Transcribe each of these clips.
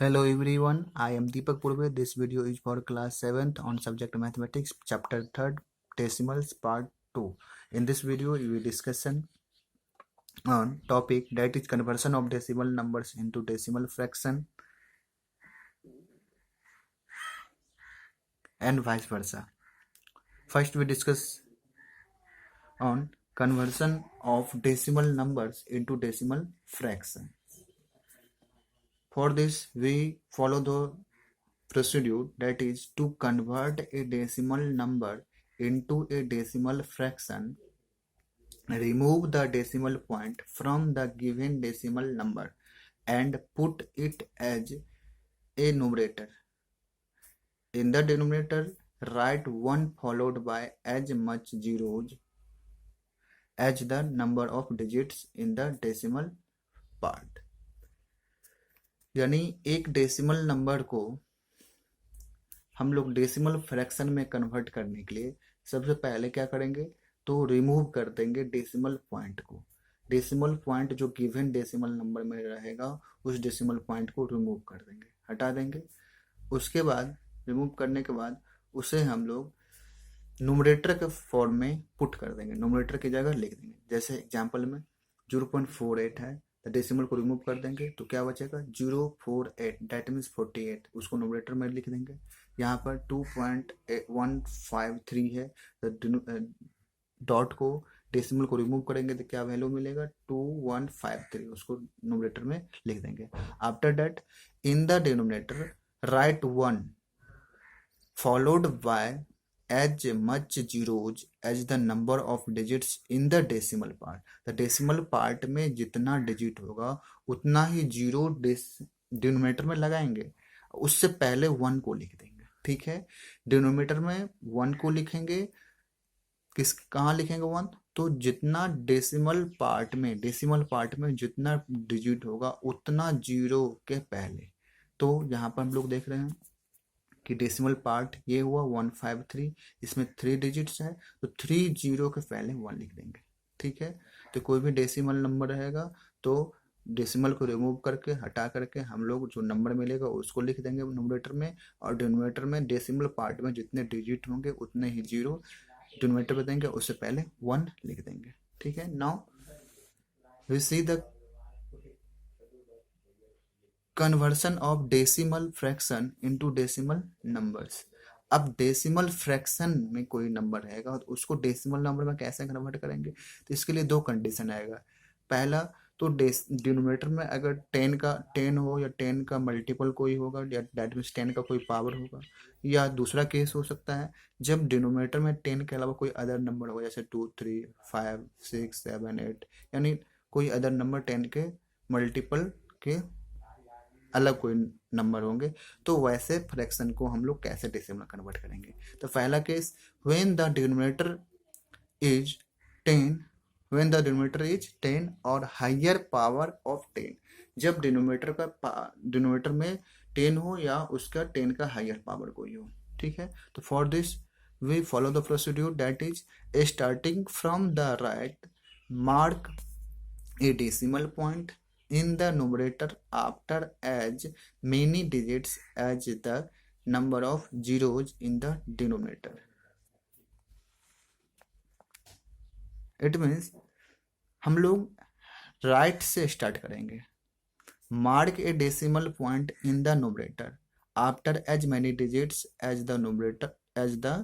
Hello everyone, I am Deepak Purve. This video is for class 7th on subject mathematics, chapter 3rd, decimals part 2. In this video, we will discussion on topic that is conversion of decimal numbers into decimal fraction and vice versa. First, we discuss on conversion of decimal numbers into decimal fraction. For this, we follow the procedure, that is to convert a decimal number into a decimal fraction. Remove the decimal point from the given decimal number and put it as a numerator. In the denominator, write 1 followed by as much zeros as the number of digits in the decimal part. यानी एक decimal number को हम लोग decimal fraction में convert करने के लिए सबसे पहले क्या करेंगे, तो रिमूव कर देंगे डेसिमल पॉइंट को। डेसिमल पॉइंट जो गिवन डेसिमल नंबर में रहेगा उस डेसिमल पॉइंट को रिमूव कर देंगे, हटा देंगे। उसके बाद रिमूव करने के बाद उसे हम लोग न्यूमरेटर के फॉर्म में पुट कर देंगे, न्यूमरेटर की जगह लिख देंगे। जैसे एग्जांपल में 0.48 है तो डेसिमल को रिमूव कर देंगे तो क्या बचेगा 048, डेट मीन्स 48, उसको न्यूमरेटर में लिख देंगे। यहाँ पर 2.153 है तो डॉट को डेसिमल को रिमूव करेंगे तो क्या वैल्यू मिलेगा 2153, उसको न्यूमरेटर में लिख देंगे। After that in the denominator right 1 followed by as much zeros as the number of digits in the decimal part. The decimal part में जितना डिजिट होगा उतना ही जीरो डिनोमिनेटर में लगाएंगे, उससे पहले 1 को लिख देंगे। ठीक है, डिनोमिनेटर में 1 को लिखेंगे, कहाँ लिखेंगे 1, तो जितना डेसिमल पार्ट में जितना डिजिट होगा उतना जीरो के पहले। तो यहाँ पर हम लोग देख रहे हैं कि डेसिमल पार्ट ये हुआ 153, इसमें 3 डिजिट्स है तो 3 जीरो के पहले 1 लिख देंगे। ठीक है, तो कोई भी डेसिमल नंबर रहेगा तो डेसिमल को रिमूव करके हटा करके हम लोग जो नंबर मिलेगा उसको लिख देंगे न्यूमरेटर में, और डिनोमिनेटर में डेसिमल पार्ट में जितने डिजिट होंगे उतने ही जीरो डिनोमिनेटर में देंगे, उससे पहले 1 लिख देंगे। ठीक है, now we see the conversion of decimal fraction into decimal numbers. अब डेसिमल फ्रैक्शन में कोई नंबर रहेगा तो उसको डेसिमल नंबर में कैसे कन्वर्ट करेंगे, तो इसके लिए 2 कंडीशन आएगा। पहला तो डिनोमिनेटर में अगर 10 हो या 10 का मल्टीपल कोई होगा या दैट मीन्स 10 का कोई पावर होगा, या दूसरा केस हो सकता है जब डिनोमिनेटर में 10 के अलावा कोई अदर नंबर हो, जैसे 2 3 5 6 7 8, यानी कोई अदर नंबर 10 के मल्टीपल के अलग कोई नंबर होंगे, तो वैसे फ्रैक्शन को हम लोग कैसे डेसिमल कन्वर्ट करेंगे। तो पहला case when the denominator is 10 और हायर पावर ऑफ 10, जब डिनोमिनेटर में 10 हो या उसका 10 का हायर पावर कोई हो। ठीक है, तो for this we follow the procedure, that is starting from the right mark a decimal point in the numerator after as many digits as the number of zeros in the denominator. It means हम लोग right से start करेंगे। Mark A decimal point in the numerator after as many digits as the numerator as the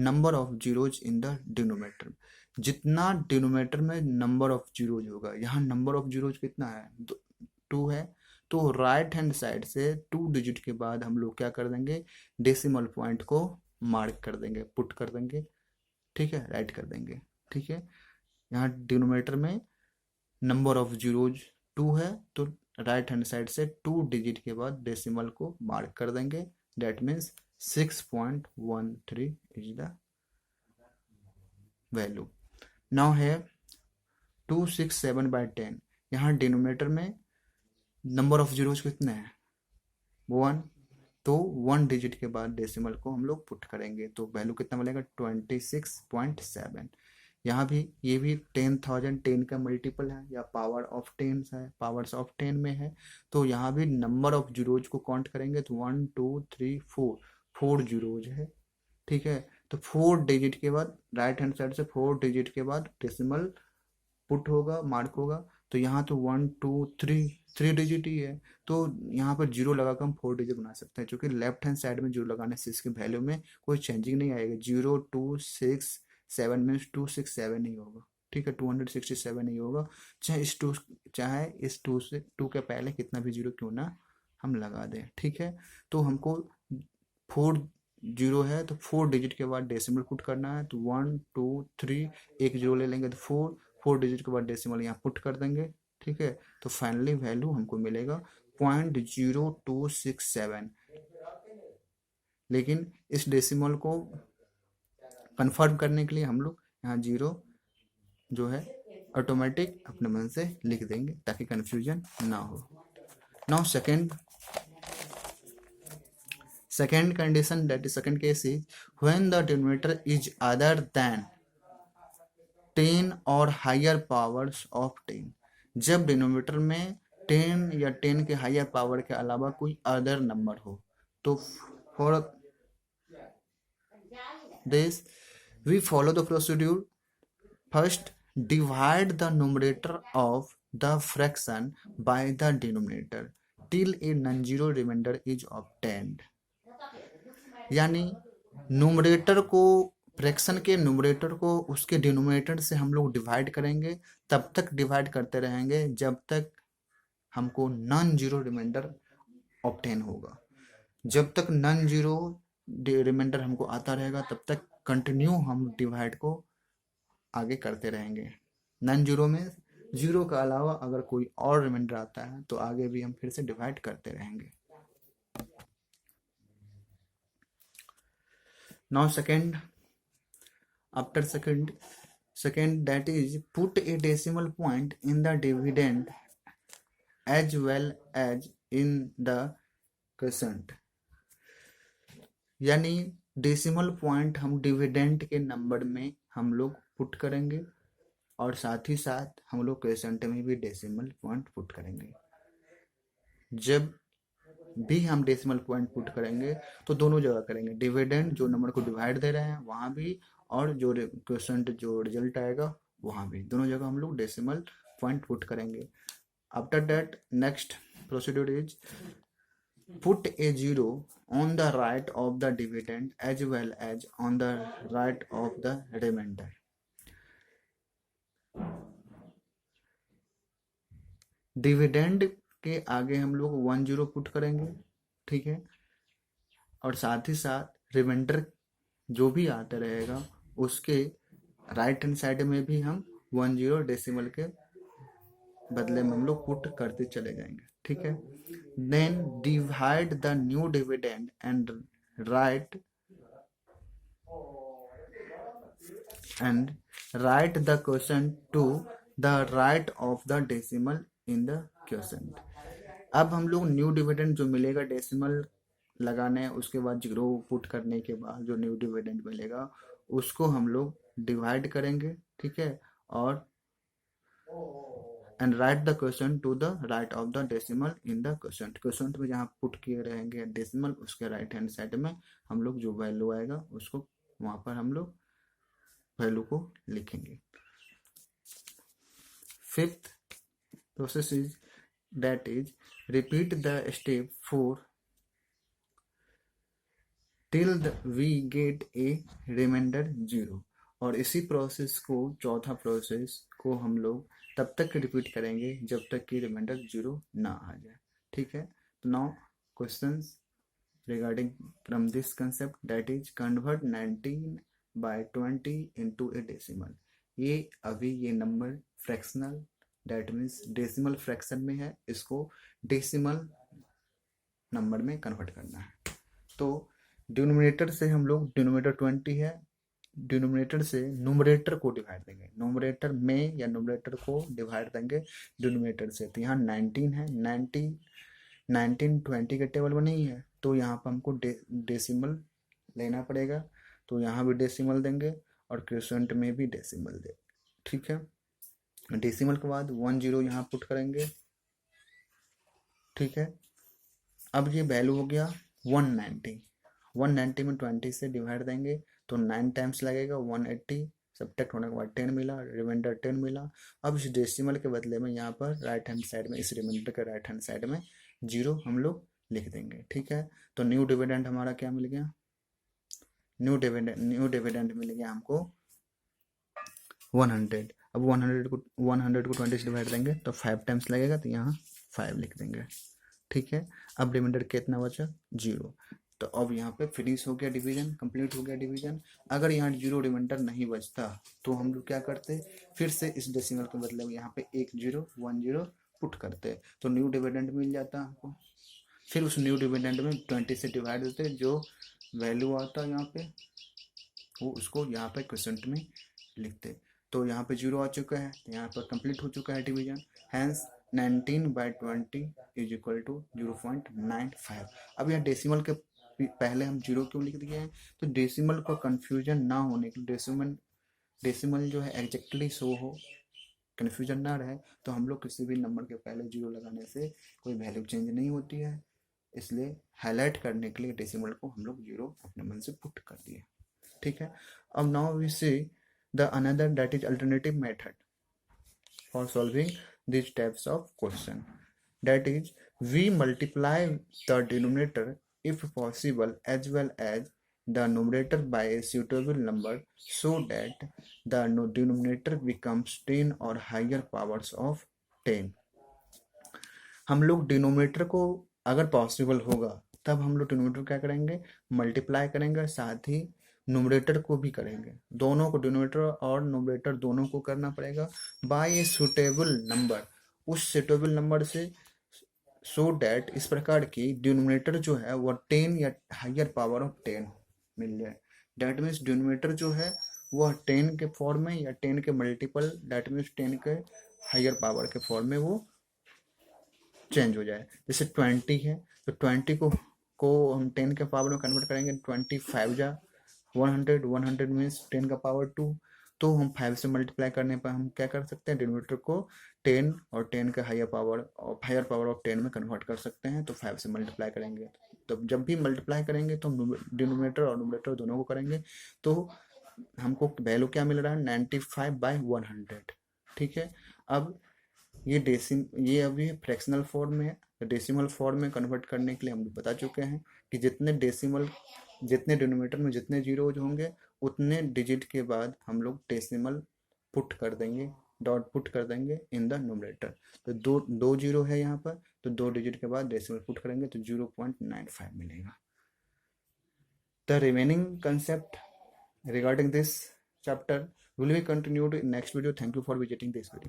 number of zeros in the denominator. जितना denominator में number of zeros होगा, यहाँ number of zeros कितना है 2 है, तो राइट हैंड साइड से 2 digit के बाद हम लोग क्या कर देंगे, डेसिमल पॉइंट को मार्क कर देंगे, पुट कर देंगे। ठीक है, राइट कर देंगे। ठीक है, यहाँ डिनोमिनेटर में नंबर ऑफ जीरोज 2 है तो राइट हैंड साइड से 2 डिजिट के बाद डेसिमल को मार्क कर देंगे, that means 6.13 is the value. Now है 267/10, यहाँ डिनोमिनेटर में नंबर ऑफ जीरोज कितने हैं 1, तो 1 डिजिट के बाद डेसिमल को हम लोग पुट करेंगे तो वैल्यू कितना मिलेगा 26.7। यहाँ भी ये भी 10,000 10 का मल्टीपल है या पावर ऑफ 10 है, पावर्स ऑफ 10 में है। तो यहाँ भी नंबर ऑफ जीरोज को काउंट करेंगे तो 1 2 3 4, 4 जीरोज है। ठीक है, तो 4 डिजिट के बाद राइट हैंड साइड से 4 डिजिट के बाद डेसिमल पुट होगा, मार्क होगा। तो यहाँ तो 1 2 3 3 डिजिट ही है, तो यहाँ पर जीरो लगाकर हम 4 डिजिट बना सकते हैं, क्योंकि लेफ्ट हैंड साइड में जीरो लगाने से इसके वैल्यू में कोई चेंजिंग नहीं आएगा। 0 2 6 7 मीन्स 267 ही होगा। ठीक है, 267 ही होगा, चाहे इस टू से टू के पहले कितना भी जीरो क्यों ना हम लगा दें। ठीक है, तो हमको 4 जीरो है तो 4 डिजिट के बाद डेसिमल पुट करना है। तो 1 2 3 एक जीरो ले लेंगे तो 4 डिजिट के बाद डेसिमल यहाँ पुट कर देंगे। ठीक है, तो फाइनली वैल्यू हमको मिलेगा 0.0267। लेकिन इस डेसिमल को कंफर्म करने के लिए हम लोग यहाँ जीरो जो है ऑटोमेटिक अपने मन से लिख देंगे ताकि कंफ्यूजन ना हो। Now second condition, that is second case, is when the denominator is other than 10 और हायर पावर्स ऑफ 10। जब डिनोमिनेटर में 10 या 10 के हायर पावर के अलावा कोई अदर नंबर हो। तो for this we follow the procedure. First, divide the numerator of the fraction by the denominator till a non-zero remainder is obtained। यानी न्यूमरेटर को, फ्रैक्शन के न्यूमरेटर को उसके डिनोमिनेटर से हम लोग डिवाइड करेंगे, तब तक डिवाइड करते रहेंगे जब तक हमको नॉन जीरो रिमाइंडर ऑब्टेन होगा। जब तक नॉन जीरो रिमाइंडर हमको आता रहेगा तब तक कंटिन्यू हम डिवाइड को आगे करते रहेंगे। नॉन जीरो में जीरो का अलावा अगर कोई और रिमाइंडर आता है तो आगे भी हम फिर से डिवाइड करते रहेंगे। Now after second, that is put a decimal point in the dividend as well as in the quotient। यानी डेसिमल पॉइंट हम डिविडेंड के नंबर में हम लोग पुट करेंगे और साथ ही साथ हम लोग क्वेश्चन में भी डेसिमल पॉइंट पुट करेंगे। जब भी हम डेसिमल पॉइंट पुट करेंगे तो दोनों जगह करेंगे, डिविडेंड जो नंबर को डिवाइड दे रहे हैं वहां भी, और जो क्वेश्चन जो रिजल्ट आएगा वहां भी, दोनों जगह हम लोग डेसिमल पॉइंट पुट करेंगे। After that next procedure is put a zero on the right of the dividend as well as on the right of the remainder। Dividend के आगे हम लोग 1 0 पुट करेंगे। ठीक है, और साथ ही साथ रिमाइंडर जो भी आता रहेगा उसके राइट हैंड साइड में भी हम 1 0 डेसिमल के बदले में हम लोग पुट करते चले जाएंगे। ठीक है, then divide the new dividend and write the question to the right of the decimal in the question. अब हम लोग न्यू डिविडेंड जो मिलेगा डेसिमल लगाने उसके बाद जीरो पुट करने के बाद जो न्यू डिविडेंड मिलेगा उसको हम लोग डिवाइड करेंगे। ठीक है, और and write the question to the right of the decimal in the question में जहाँ पुट किए रहेंगे डेसिमल उसके राइट हैंड साइड में हम लोग जो वैल्यू आएगा उसको वहां पर हम लोग वैल्यू को लिखेंगे। Fifth process is that is repeat the step 4 till we get a remainder 0। और इसी प्रोसेस को, चौथा प्रोसेस को हम लोग तब तक रिपीट करेंगे जब तक कि रिमाइंडर 0 ना आ जाए। ठीक है, तो now questions regarding from this concept, that is convert 19/20 into A decimal. ये अभी ये number fractional that means decimal fraction में है, इसको डेसिमल नंबर में कन्वर्ट करना है। तो डिनोमिनेटर से हम लोग, डिनोमिनेटर 20 है, डिनोमिनेटर से न्यूमरेटर को डिवाइड देंगे, न्यूमरेटर में या न्यूमरेटर को डिवाइड देंगे डिनोमिनेटर से। तो यहाँ 19 है, 19 20 के टेबल में नहीं है तो यहाँ पर हमको डेसिमल लेना पड़ेगा। तो यहाँ भी डेसिमल देंगे और क्वेश्चन में भी डेसिमल दे। ठीक है, डेसिमल के बाद 10 यहाँ पुट करेंगे। ठीक है, अब ये वैल्यू हो गया 190। 190 में 20 से डिवाइड देंगे तो 9 टाइम्स लगेगा। 180 सब्ट्रैक्ट होने के बाद 10 मिला, रिमाइंडर 10 मिला। अब इस डेसिमल के बदले में यहाँ पर राइट हैंड साइड में, इस रिमाइंडर के राइट हैंड साइड में 0 हम लोग लिख देंगे। ठीक है, तो न्यू डिविडेंड हमारा क्या मिल गया? न्यू डिविडेंड मिल गया हमको 100। अब 100 को 20 से डिवाइड देंगे तो 5 टाइम्स लगेगा, तो यहाँ 5 लिख देंगे। ठीक है, अब रिमाइंडर कितना बचा? 0। तो अब यहाँ पे फिनिश हो गया डिवीजन, कंप्लीट हो गया डिवीजन। अगर यहाँ 0 रिमाइंडर नहीं बचता तो हम लोग क्या करते? फिर से इस डेसिमल के मतलब यहाँ पे 1010 पुट करते, तो न्यू डिविडेंड मिल जाता हमको। फिर उस न्यू डिविडेंड में 20 से डिवाइड देते, जो वैल्यू आता यहाँ पे वो उसको यहाँ पे क्वेश्चन में लिखते। तो यहाँ पे 0 आ चुका है, तो यहाँ पर कंप्लीट हो चुका है division. Hence 19/20 is equal to 0.95। अब यहाँ डेसिमल के पहले हम 0 क्यों लिख दिए हैं? तो डेसिमल को कंफ्यूजन ना होने के, डेसिमल जो है एग्जैक्टली शो हो, कन्फ्यूजन ना रहे, तो हम लोग किसी भी नंबर के पहले 0 लगाने से कोई वैल्यू चेंज नहीं होती है, इसलिए हाईलाइट करने के लिए डेसिमल को हम लोग 0 अपने मन से पुट कर दिए। ठीक है, अब now we see the another that is alternative method for solving these types of question. That is, we multiply the denominator if possible as well as the numerator by a suitable number so that the denominator becomes 10 or higher powers of 10. हम लोग denominator को अगर possible होगा तब हम लोग denominator क्या करेंगे? मल्टीप्लाई करेंगे, साथ ही न्यूमरेटर को भी करेंगे। दोनों को, डिनोमिनेटर और न्यूमरेटर दोनों को करना पड़ेगा बाय ए सुटेबल नंबर, उस सुटेबल नंबर से, सो डैट इस प्रकार की डिनोमिनेटर जो है वो 10 या हायर पावर ऑफ 10 मिल जाए। डैट मीन्स डिनोमिनेटर जो है वह 10 के फॉर्म में या 10 के मल्टीपल, डैट मीन्स 10 के हायर पावर के फॉर्म में वो चेंज हो जाए। जैसे 20 है तो 20 को हम 10 के पावर में कन्वर्ट करेंगे, 25 जा 100, 100 मीन्स 10 का पावर 2, तो हम 5 से मल्टीप्लाई करने पर हम क्या कर सकते हैं? डिनोमिनेटर को 10 और 10 का हायर पावर ऑफ 10 में कन्वर्ट कर सकते हैं। तो 5 से मल्टीप्लाई करेंगे, तो जब भी मल्टीप्लाई करेंगे तो हम डिनोमिनेटर और न्यूमरेटर दोनों को करेंगे, तो हमको वैल्यू क्या मिल रहा है? 95/100। ठीक है, अब ये अभी फ्रैक्शनल फॉर्म में है, तो डेसिमल फॉर्म में कन्वर्ट करने के लिए हम बता चुके हैं कि जितने डिनोमिनेटर में जितने जीरोज होंगे उतने डिजिट के बाद हम लोग डेसिमल पुट कर देंगे, डॉट पुट कर देंगे इन द न्यूमरेटर। तो दो जीरो है यहाँ पर, तो 2 डिजिट के बाद डेसिमल पुट करेंगे तो 0.95 मिलेगा। The remaining concept regarding this chapter will be continued in next video. Thank you for visiting this video.